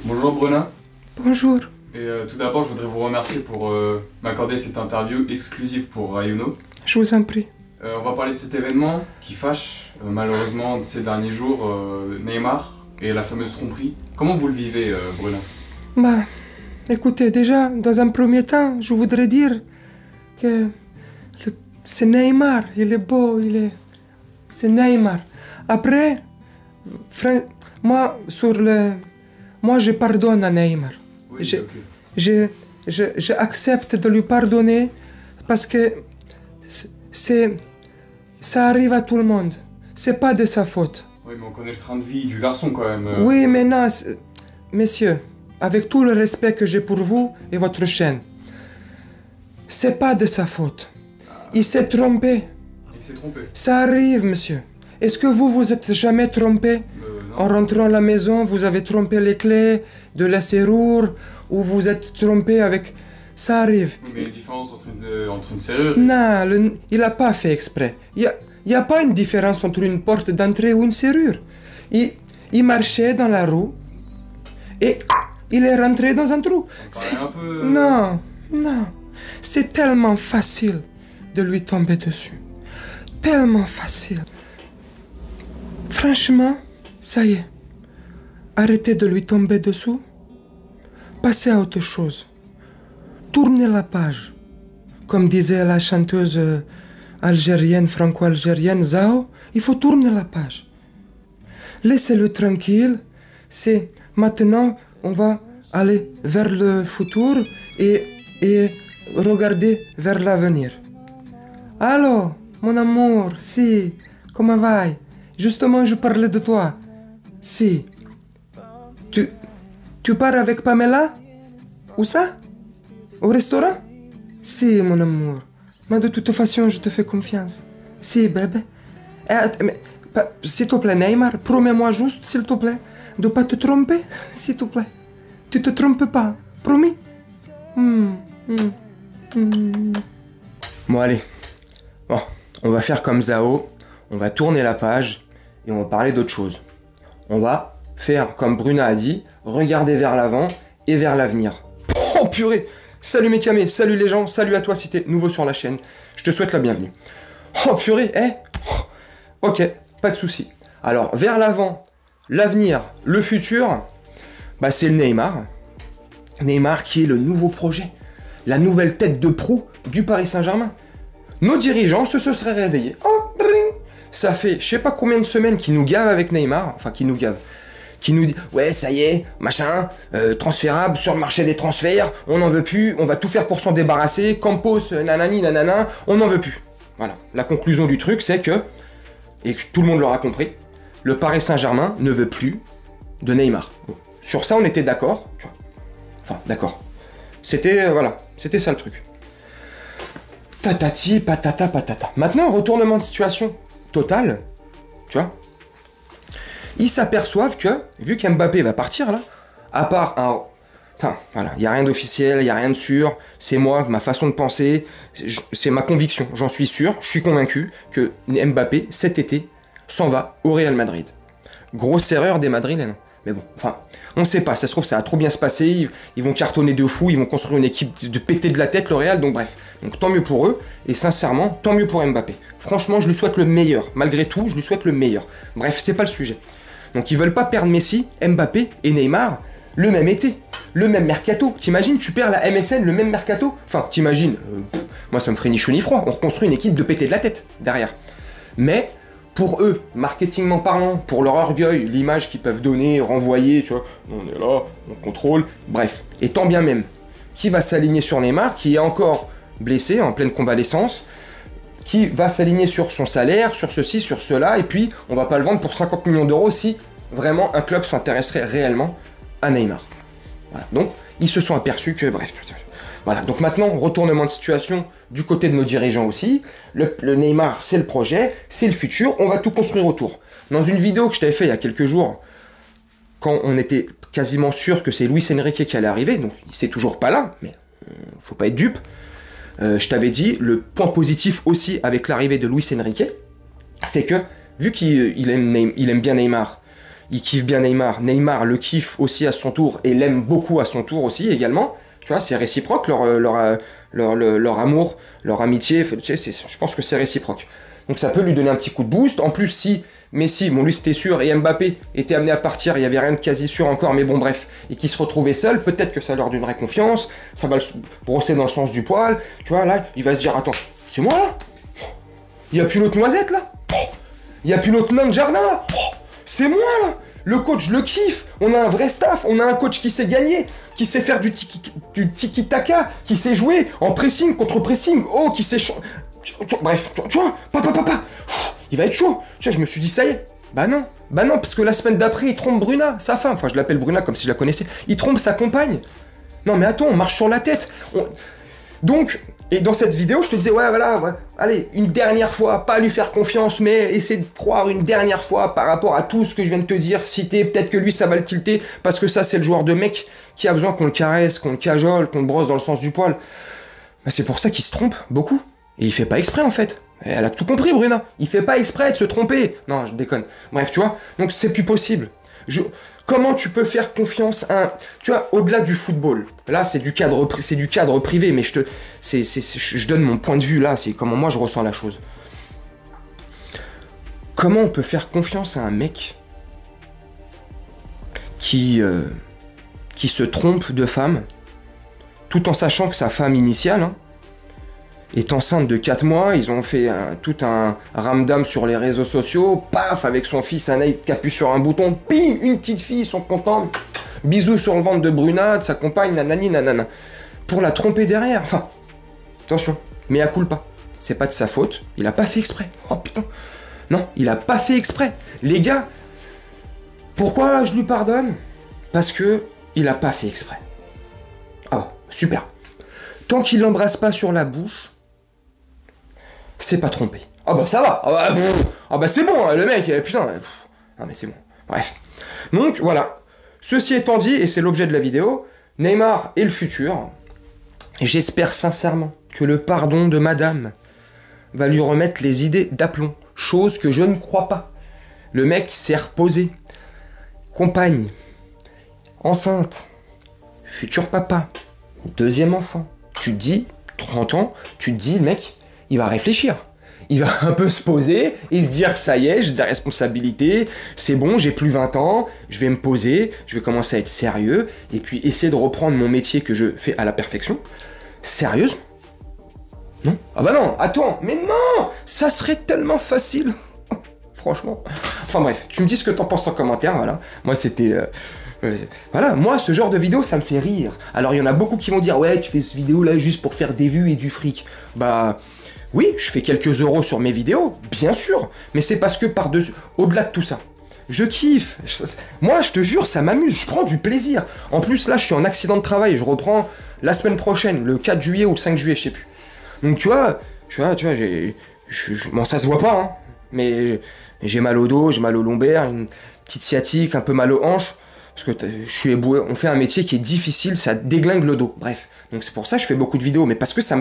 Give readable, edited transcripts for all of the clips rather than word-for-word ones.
Bonjour Brunin. Bonjour. Et tout d'abord, je voudrais vous remercier pour m'accorder cette interview exclusive pour Rayuno. Je vous en prie. On va parler de cet événement qui fâche malheureusement ces derniers jours Neymar et la fameuse tromperie. Comment vous le vivez, Brunin? Bah, écoutez, déjà, dans un premier temps, je voudrais dire que c'est Neymar, il est beau, c'est Neymar. Après, moi, je pardonne à Neymar. Oui, J'accepte de lui pardonner parce que ça arrive à tout le monde. C'est pas de sa faute. Oui, mais on connaît le train de vie du garçon quand même. Oui, mais non, messieurs, avec tout le respect que j'ai pour vous et votre chaîne, c'est pas de sa faute. Il s'est trompé. Il s'est trompé. Ça arrive, monsieur. Est-ce que vous êtes jamais trompé? Non. En rentrant à la maison, vous avez trompé les clés de la serrure ou vous êtes trompé avec... Ça arrive. Oui, mais il y a une différence entre une serrure... Non, il n'a pas fait exprès. Il n'y a pas une différence entre une porte d'entrée ou une serrure. Il marchait dans la rue et il est rentré dans un trou. Ça paraît un peu... Non. C'est tellement facile de lui tomber dessus. Tellement facile. Franchement, ça y est. Arrêtez de lui tomber dessous. Passez à autre chose. Tournez la page. Comme disait la chanteuse algérienne, franco-algérienne, Zao, il faut tourner la page. Laissez-le tranquille. C'est maintenant, on va aller vers le futur et regarder vers l'avenir. Allô, mon amour, si, comment va? Justement, je parlais de toi. Si. Tu pars avec Pamela? Où ça? Au restaurant? Si, mon amour. Mais de toute façon, je te fais confiance. Si, bébé. S'il te plaît, Neymar, promets-moi juste, s'il te plaît, de pas te tromper, s'il te plaît. Tu te trompes pas, promis? Bon, allez. Bon, on va faire comme Zao. On va tourner la page et on va parler d'autre chose. On va faire comme Bruna a dit, regarder vers l'avant et vers l'avenir. Oh purée! Salut mes camés, salut les gens, salut à toi si t'es nouveau sur la chaîne. Je te souhaite la bienvenue. Oh purée, Ok, pas de souci. Alors, vers l'avant, l'avenir, le futur, bah c'est le Neymar. Neymar qui est le nouveau projet, la nouvelle tête de proue du Paris Saint-Germain. Nos dirigeants se seraient réveillés. Oh, bring. Ça fait je sais pas combien de semaines qu'ils nous gavent avec Neymar, enfin qu'ils nous gavent. Qui nous dit ouais ça y est, machin, transférable sur le marché des transferts, on n'en veut plus, on va tout faire pour s'en débarrasser, Campos, nanani, nanana, on n'en veut plus. Voilà, la conclusion du truc c'est que, et que tout le monde l'aura compris, le Paris Saint-Germain ne veut plus de Neymar. Bon. Sur ça on était d'accord, tu vois. Enfin d'accord. C'était, voilà, c'était ça le truc. Tatati, patata, patata. Maintenant, retournement de situation total, tu vois. Ils s'aperçoivent que, vu qu'Mbappé va partir là, à part un... Enfin, voilà, il n'y a rien d'officiel, il n'y a rien de sûr, c'est moi, ma façon de penser, c'est ma conviction, j'en suis sûr, je suis convaincu que Mbappé, cet été, s'en va au Real Madrid. Grosse erreur des Madrilènes, mais bon, enfin, on ne sait pas, ça se trouve, ça va trop bien se passer, ils vont cartonner de fou, ils vont construire une équipe de péter de la tête, le Real, donc bref. Donc tant mieux pour eux, et sincèrement, tant mieux pour Mbappé. Franchement, je lui souhaite le meilleur, malgré tout, je lui souhaite le meilleur. Bref, c'est pas le sujet. Donc ils veulent pas perdre Messi, Mbappé et Neymar le même été, le même mercato. T'imagines, tu perds la MSN le même mercato? Enfin, t'imagines, moi ça me ferait ni chaud ni froid, on reconstruit une équipe de péter de la tête derrière. Mais pour eux, marketingment parlant, pour leur orgueil, l'image qu'ils peuvent donner, renvoyer, tu vois, on est là, on contrôle, bref. Et tant bien même, qui va s'aligner sur Neymar, qui est encore blessé, en pleine convalescence, qui va s'aligner sur son salaire, sur ceci, sur cela, et puis on va pas le vendre pour 50 millions d'euros si vraiment un club s'intéresserait réellement à Neymar. Voilà. Donc, ils se sont aperçus que, bref, voilà. Donc maintenant, retournement de situation du côté de nos dirigeants aussi. Le Neymar, c'est le projet, c'est le futur, on va tout construire autour. Dans une vidéo que je t'avais fait il y a quelques jours, quand on était quasiment sûr que c'est Luis Enrique qui allait arriver, donc c'est toujours pas là, mais faut pas être dupe. Je t'avais dit, le point positif aussi avec l'arrivée de Luis Enrique, c'est que, vu qu'il aime bien Neymar, il kiffe bien Neymar. Neymar le kiffe aussi à son tour et l'aime beaucoup à son tour aussi également. Tu vois, c'est réciproque leur amour, leur amitié. Tu sais, je pense que c'est réciproque. Donc ça peut lui donner un petit coup de boost. En plus, si Messi, bon lui c'était sûr, et Mbappé était amené à partir, il n'y avait rien de quasi sûr encore, mais bon bref, et qu'ils se retrouvaient seuls, peut-être que ça leur donnerait confiance, ça va le brosser dans le sens du poil. Tu vois, là, il va se dire, attends, c'est moi là? Il n'y a plus l'autre noisette là? Il n'y a plus l'autre nain de jardin là? C'est moi là! Le coach, je le kiffe. On a un vrai staff. On a un coach qui sait gagner, qui sait faire du tiki-taka, qui sait jouer en pressing contre pressing. Oh, qui sait... Bref, tu vois, papa. Il va être chaud. Tu vois, je me suis dit, ça y est. Bah non, parce que la semaine d'après, il trompe Bruna, sa femme. Enfin, je l'appelle Bruna comme si je la connaissais. Il trompe sa compagne. Non, mais attends, on marche sur la tête. Donc... Et dans cette vidéo, je te disais, ouais, voilà, ouais, allez, une dernière fois, pas lui faire confiance, mais essaie de croire une dernière fois par rapport à tout ce que je viens de te dire, citer, peut-être que lui, ça va le tilter, parce que ça, c'est le joueur de mec qui a besoin qu'on le caresse, qu'on le cajole, qu'on le brosse dans le sens du poil. Bah, c'est pour ça qu'il se trompe, beaucoup. Et il fait pas exprès, en fait. Et elle a tout compris, Bruna. Il fait pas exprès de se tromper. Non, je déconne. Bref, tu vois, donc c'est plus possible. Comment tu peux faire confiance à un... Tu vois, au-delà du football, là c'est du cadre privé, mais je donne mon point de vue là, c'est comment moi je ressens la chose. Comment on peut faire confiance à un mec qui se trompe de femme, tout en sachant que sa femme initiale est enceinte de 4 mois, ils ont fait tout un ramdam sur les réseaux sociaux, paf, avec son fils Anaïd qui appuie sur un bouton, pim, une petite fille, ils sont contents, bisous sur le ventre de Bruna, de sa compagne, nanani, nanana. Pour la tromper derrière, enfin, attention, mea culpa, c'est pas de sa faute, il a pas fait exprès, oh putain, non, il a pas fait exprès. Les gars, pourquoi je lui pardonne? Parce que il a pas fait exprès. Ah, super. Tant qu'il l'embrasse pas sur la bouche, c'est pas trompé. Ah bah ça va. Ah bah c'est bon, le mec, putain. Ah mais c'est bon. Bref. Donc voilà. Ceci étant dit, et c'est l'objet de la vidéo, Neymar et le futur, j'espère sincèrement que le pardon de madame va lui remettre les idées d'aplomb. Chose que je ne crois pas. Le mec s'est reposé. Compagne. Enceinte. Futur papa. Deuxième enfant. Tu te dis, 30 ans, tu te dis, le mec, il va réfléchir. Il va un peu se poser et se dire, ça y est, j'ai des responsabilités, c'est bon, j'ai plus 20 ans, je vais me poser, je vais commencer à être sérieux, et puis essayer de reprendre mon métier que je fais à la perfection. Sérieusement? Non? Ah bah non, attends, mais non! Ça serait tellement facile. Franchement. Enfin bref, tu me dis ce que t'en penses en commentaire, voilà. Moi c'était... voilà, moi ce genre de vidéo ça me fait rire. Alors il y en a beaucoup qui vont dire ouais tu fais cette vidéo là juste pour faire des vues et du fric. Bah oui, je fais quelques euros sur mes vidéos, bien sûr, mais c'est parce que par-dessus, au-delà de tout ça, je kiffe. Moi je te jure ça m'amuse, je prends du plaisir. En plus là je suis en accident de travail, je reprends la semaine prochaine, le 4 juillet ou le 5 juillet, je sais plus. Donc tu vois, bon ça se voit pas hein, mais j'ai mal au dos, j'ai mal au lombaire, une petite sciatique, un peu mal aux hanches. Parce que je suis éboué, on fait un métier qui est difficile, ça déglingue le dos, bref. Donc c'est pour ça que je fais beaucoup de vidéos, mais parce que ça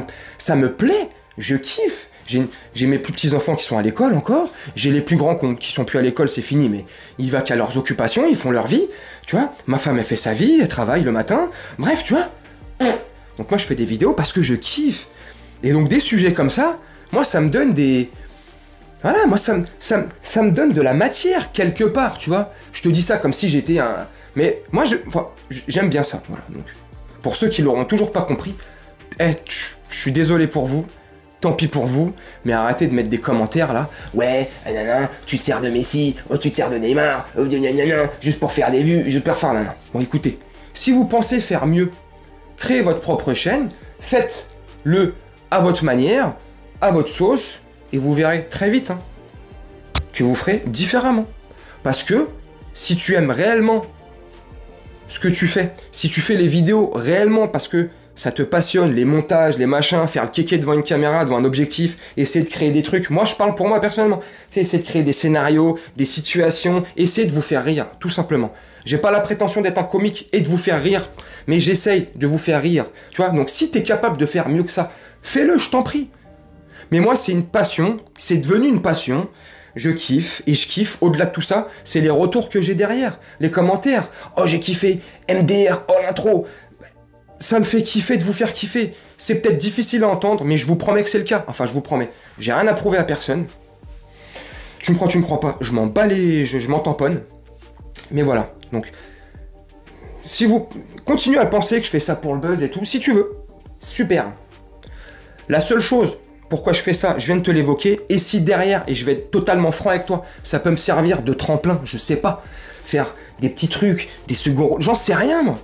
me plaît, je kiffe. J'ai mes plus petits enfants qui sont à l'école encore, j'ai les plus grands qui sont plus à l'école, c'est fini, mais ils vont qu'à leurs occupations, ils font leur vie, tu vois. Ma femme, elle fait sa vie, elle travaille le matin, bref, tu vois. Donc moi je fais des vidéos parce que je kiffe. Et donc des sujets comme ça, moi ça me donne des... Voilà, moi ça me donne de la matière quelque part, tu vois. Je te dis ça comme si j'étais un... Mais moi j'aime bien ça, voilà. Donc, pour ceux qui l'auront toujours pas compris, je suis désolé pour vous, tant pis pour vous, mais arrêtez de mettre des commentaires là. Ouais, nanana, tu te sers de Messi, oh, tu te sers de Neymar, oh, nanana, juste pour faire des vues, juste pour faire nanana. Bon écoutez, si vous pensez faire mieux, créez votre propre chaîne, faites-le à votre manière, à votre sauce, et vous verrez très vite que vous ferez différemment. Parce que si tu aimes réellement ce que tu fais, si tu fais les vidéos réellement parce que ça te passionne, les montages, les machins, faire le kéké devant une caméra, devant un objectif, essayer de créer des trucs, moi je parle pour moi personnellement, c'est essayer de créer des scénarios, des situations, essayer de vous faire rire, tout simplement. J'ai pas la prétention d'être un comique et de vous faire rire, mais j'essaye de vous faire rire, tu vois. Donc si t'es capable de faire mieux que ça, fais-le, je t'en prie. Mais moi c'est une passion, c'est devenu une passion je kiffe, et je kiffe, au-delà de tout ça, c'est les retours que j'ai derrière, les commentaires. Oh, j'ai kiffé, MDR, oh l'intro. Ça me fait kiffer de vous faire kiffer. C'est peut-être difficile à entendre, mais je vous promets que c'est le cas. Enfin, je vous promets. J'ai rien à prouver à personne. Tu me crois pas. Je m'en bats les... Je m'en tamponne. Mais voilà. Donc, si vous continuez à penser que je fais ça pour le buzz et tout, si tu veux, super. La seule chose, pourquoi je fais ça, je viens de te l'évoquer, et si derrière, et je vais être totalement franc avec toi, ça peut me servir de tremplin, je sais pas, faire des petits trucs, des seconds, j'en sais rien moi.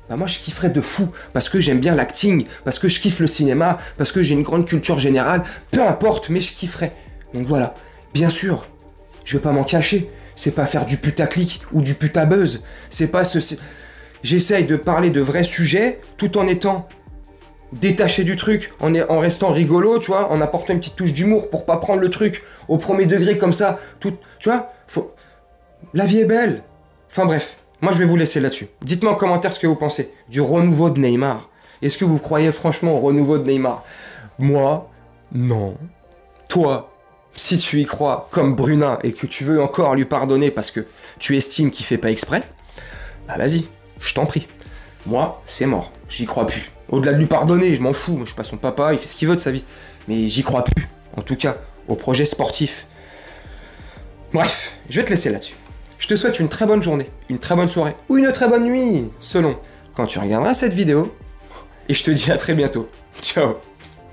Bah moi je kifferais de fou, parce que j'aime bien l'acting, parce que je kiffe le cinéma, parce que j'ai une grande culture générale, peu importe, mais je kifferais. Donc voilà, bien sûr, je vais pas m'en cacher, c'est pas faire du putaclic ou du putabuzz, c'est pas ce... J'essaye de parler de vrais sujets, tout en étant détaché du truc, en restant rigolo, tu vois, en apportant une petite touche d'humour pour pas prendre le truc au premier degré comme ça, tout, tu vois, la vie est belle. Enfin bref. Moi, je vais vous laisser là-dessus. Dites-moi en commentaire ce que vous pensez du renouveau de Neymar. Est-ce que vous croyez franchement au renouveau de Neymar? Moi, non. Toi, si tu y crois comme Brunin et que tu veux encore lui pardonner parce que tu estimes qu'il fait pas exprès, bah vas-y, je t'en prie. Moi, c'est mort. J'y crois plus. Au-delà de lui pardonner, je m'en fous. Moi, je suis pas son papa, il fait ce qu'il veut de sa vie. Mais j'y crois plus. En tout cas, au projet sportif. Bref, je vais te laisser là-dessus. Je te souhaite une très bonne journée, une très bonne soirée ou une très bonne nuit, selon quand tu regarderas cette vidéo. Et je te dis à très bientôt. Ciao.